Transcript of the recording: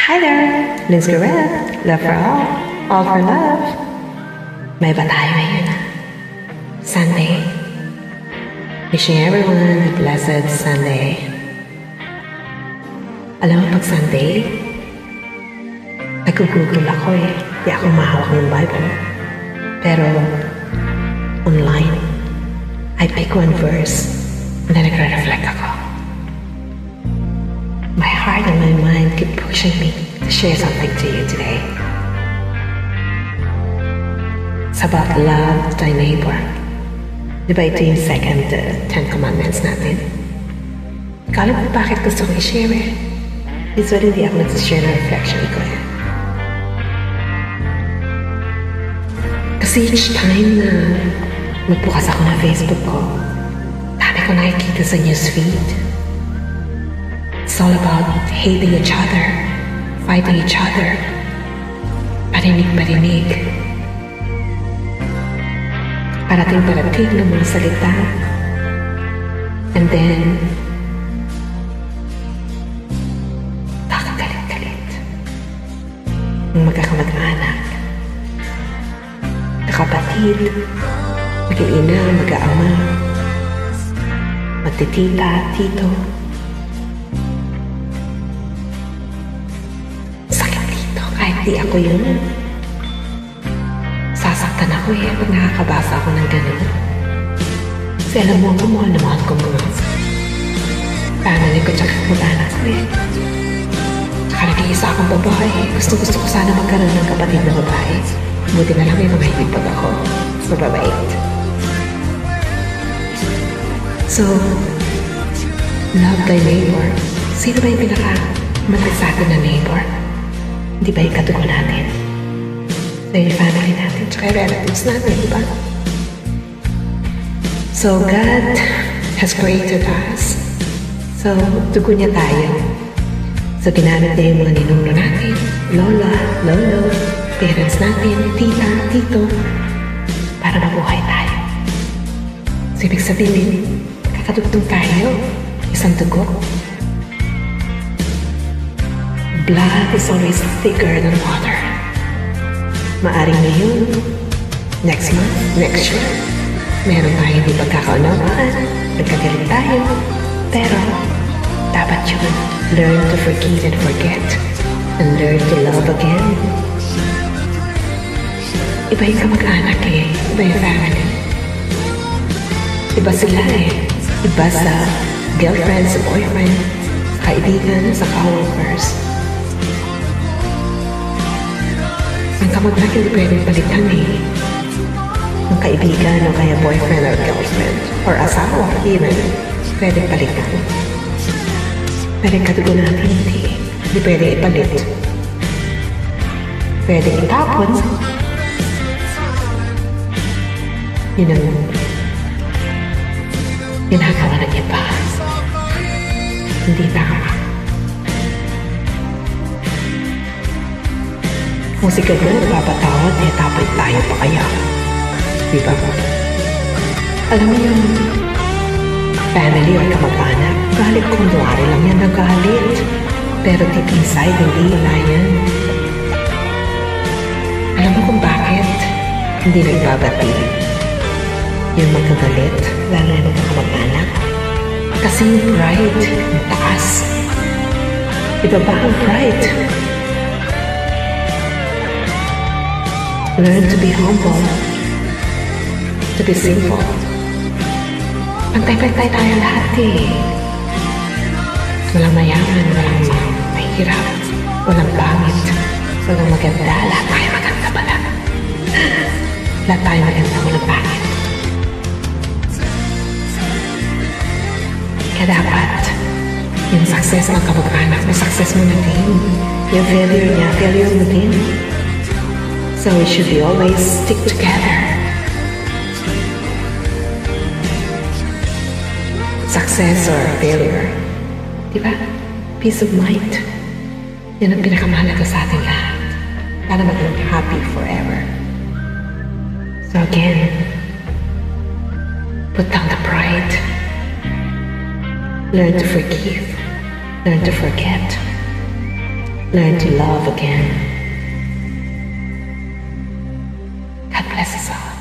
Hi there! Liz Garrett, love for all for love. May ba tayo ngayon? Sunday. Wishing everyone a blessed Sunday. Alam mo pag Sunday, nag-google ako Di ako mahawak ng Bible. Pero, online, I pick one verse and then nagre-reflect ako. My heart and my mind keep pushing me to share something to you today. It's about love thy neighbor. Di ba ito yung second 10 commandments natin? Kala mo bakit gusto kong i-share Usually hindi ako nagsishare ng reflection ko Kasi each time na magbukas ako ng Facebook ko, dami ko nakikita sa newsfeed. It's all about hating each other, fighting each other, parinig-parinig. Parating-parating ng mga salita. And then, kakagalit-galit. Ng magkakamag-anak, kapatid, mag-iina, mag-aama, magtitita, tito. Sakit dito, kahit di ako yun. Sasaktan ako pag nakakabasa ako ng ganun. Kasi alam mo, mahal na mahal ko mga family ko tsaka mag-anak ko Tsaka nag-iisa akong babae. Gusto ko sana magkaroon ng kapatid na babae. Buti na lang may mga hipag ako. Mababait. So, love thy neighbor. Sino ba yung pinaka-matig sa atin na neighbor? Hindi ba yung katugo natin? Sa yung family natin, tsaka yung relatives natin, di ba? So, God has created us. So, dugo niya tayo. So, ginamit niya yung mga ninuno natin, lola, lolo, parents natin, tita, tito, para mabuhay tayo. So, ibig sabihin, kakadugtong tayo, isang dugo. Blood is always thicker than water. Maaring ngayon, next month, next year, meron tayo hindi pagkakaunawaan, nagkagalit tayo, pero dapat yun, learn to forgive and forget, and learn to love again. Iba yung kamag-anak iba yung family. Iba sila Iba sa girlfriend, sa boyfriend, sa kaibigan, sa coworkers. Ang kamag-anak hindi pwedeng palitan Ang kaibigan o kaya boyfriend or girlfriend or asawa even, pwedeng palitan. Pero yung katugo natin hindi pwedeng ipalit. Pwedeng itapon. Yun ang ginagawa ng iba. Hindi tama. Kung si God na nagpapatawad, tapay tayo pa kaya. Diba? Alam mo yung family or kamag-anak, galit kunwari lang yan na galit. Pero deep inside, hindi na yan. Alam mo kung bakit hindi nagbabati yung magkagalit, lalo na yung kamag-anak? Kasi yung pride, yung taas. Ibaba ang pride. Learn to be humble. To be simple. Pantay-pantay tayo lahat Walang mayaman, walang mahirap, walang pangit, walang maganda. Lahat tayo maganda pala. Lahat tayo maganda, walang pangit. Kaya dapat, yung success ng kamag-anak mo, success mo na din. Yung failure niya, failure mo din. So we should be always stick together. Success or failure. Diba? Peace of mind. Yan ang pinakamahalaga sa ating lahat. Para maging happy forever. So again, put down the pride. Learn to forgive. Learn to forget. learn to love again. God bless us all.